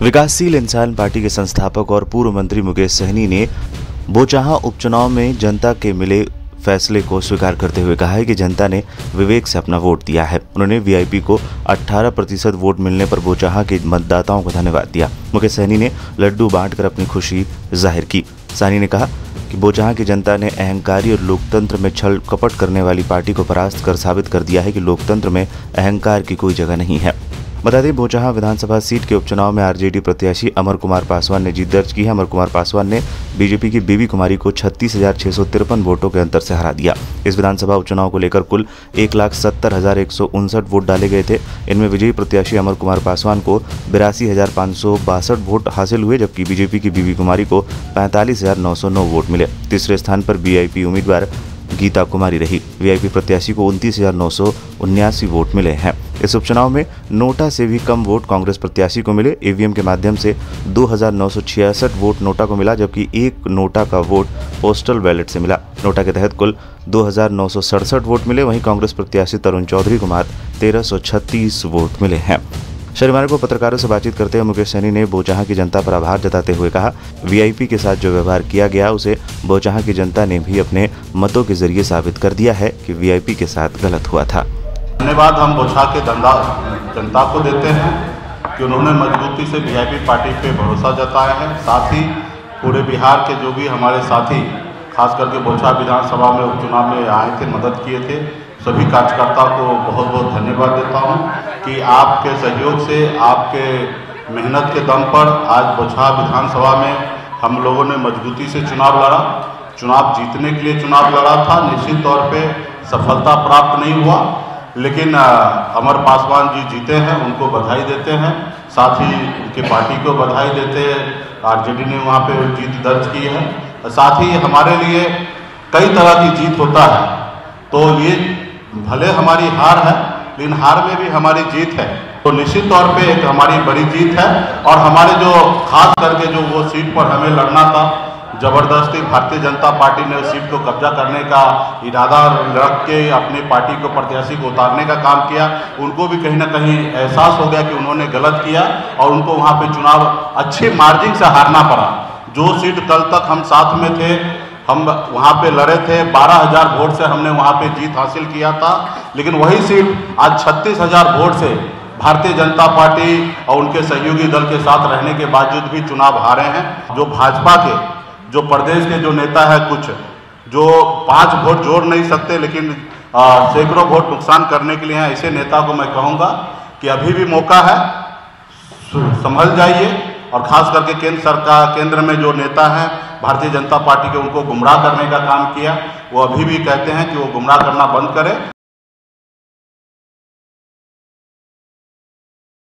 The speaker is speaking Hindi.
विकासशील इंसान पार्टी के संस्थापक और पूर्व मंत्री मुकेश सहनी ने बोचाहा उपचुनाव में जनता के मिले फैसले को स्वीकार करते हुए कहा है कि जनता ने विवेक से अपना वोट दिया है। उन्होंने वीआईपी को 18% वोट मिलने पर बोचाहा के मतदाताओं को धन्यवाद दिया। मुकेश सहनी ने लड्डू बांटकर अपनी खुशी जाहिर की। सहनी ने कहा कि बोचाहा की जनता ने अहंकारी और लोकतंत्र में छल कपट करने वाली पार्टी को परास्त कर साबित कर दिया है कि लोकतंत्र में अहंकार की कोई जगह नहीं है। बता दें, बोचाहा विधानसभा सीट के उपचुनाव में आरजेडी प्रत्याशी अमर कुमार पासवान ने जीत दर्ज की है। अमर कुमार पासवान ने बीजेपी की बीबी कुमारी को 36,653 वोटों के अंतर से हरा दिया। इस विधानसभा उपचुनाव को लेकर कुल 1,70,159 वोट डाले गए थे। इनमें विजयी प्रत्याशी अमर कुमार पासवान को 82,562 वोट हासिल हुए, जबकि बीजेपी की बीबी कुमारी को 45,909 वोट मिले। तीसरे स्थान पर वीआईपी उम्मीदवार गीता कुमारी रही। वीआईपी प्रत्याशी को 29,979 वोट मिले हैं। इस उपचुनाव में नोटा से भी कम वोट कांग्रेस प्रत्याशी को मिले। ईवीएम के माध्यम से 2,966 वोट नोटा को मिला, जबकि एक नोटा का वोट पोस्टल बैलेट से मिला। नोटा के तहत कुल 2,967 वोट मिले। वहीं कांग्रेस प्रत्याशी तरुण चौधरी को मात्र 1,336 वोट मिले हैं। शनिवार को पत्रकारों से बातचीत करते हुए मुकेश सहनी ने बोचाहा की जनता पर आभार जताते हुए कहा, वीआईपी के साथ जो व्यवहार किया गया उसे बोचाहा की जनता ने भी अपने मतों के जरिए साबित कर दिया है कि वीआईपी के साथ गलत हुआ था। धन्यवाद हम बोचाहा के जनता को देते हैं कि उन्होंने मजबूती से वीआईपी पार्टी पे भरोसा जताया है। साथ ही पूरे बिहार के जो भी हमारे साथी खास करके बोचाहा विधानसभा में उपचुनाव में आए थे, मदद किए थे, सभी कार्यकर्ता को बहुत बहुत धन्यवाद देता हूं कि आपके सहयोग से, आपके मेहनत के दम पर आज बोचाहा विधानसभा में हम लोगों ने मजबूती से चुनाव लड़ा। चुनाव जीतने के लिए चुनाव लड़ा था। निश्चित तौर पे सफलता प्राप्त नहीं हुआ, लेकिन अमर पासवान जी जीते हैं, उनको बधाई देते हैं। साथ ही उनकी पार्टी को बधाई देते हैं। आरजेडी ने वहाँ पे जीत दर्ज की है। साथ ही हमारे लिए कई तरह की जीत होता है, तो ये भले हमारी हार है, लेकिन हार में भी हमारी जीत है। तो निश्चित तौर पे एक हमारी बड़ी जीत है। और हमारे जो खास करके जो वो सीट पर हमें लड़ना था, जबरदस्ती भारतीय जनता पार्टी ने उस सीट को कब्जा करने का इरादा रख के अपनी पार्टी को, प्रत्याशी को उतारने का काम किया। उनको भी कहीं ना कहीं एहसास हो गया कि उन्होंने गलत किया और उनको वहाँ पे चुनाव अच्छे मार्जिन से हारना पड़ा। जो सीट कल तक हम साथ में थे, हम वहाँ पे लड़े थे, 12,000 वोट से हमने वहाँ पे जीत हासिल किया था, लेकिन वही सीट आज 36,000 वोट से भारतीय जनता पार्टी और उनके सहयोगी दल के साथ रहने के बावजूद भी चुनाव हारे हैं। जो भाजपा के, जो प्रदेश के जो नेता है, कुछ जो 5 वोट जोड़ नहीं सकते लेकिन सैकड़ों वोट नुकसान करने के लिए हैं, ऐसे नेता को मैं कहूँगा कि अभी भी मौका है, संभल जाइए। और खास करके केंद्र सरकार, केंद्र में जो नेता हैं भारतीय जनता पार्टी के, उनको गुमराह करने का काम किया। वो अभी भी कहते हैं कि वो गुमराह करना बंद करें।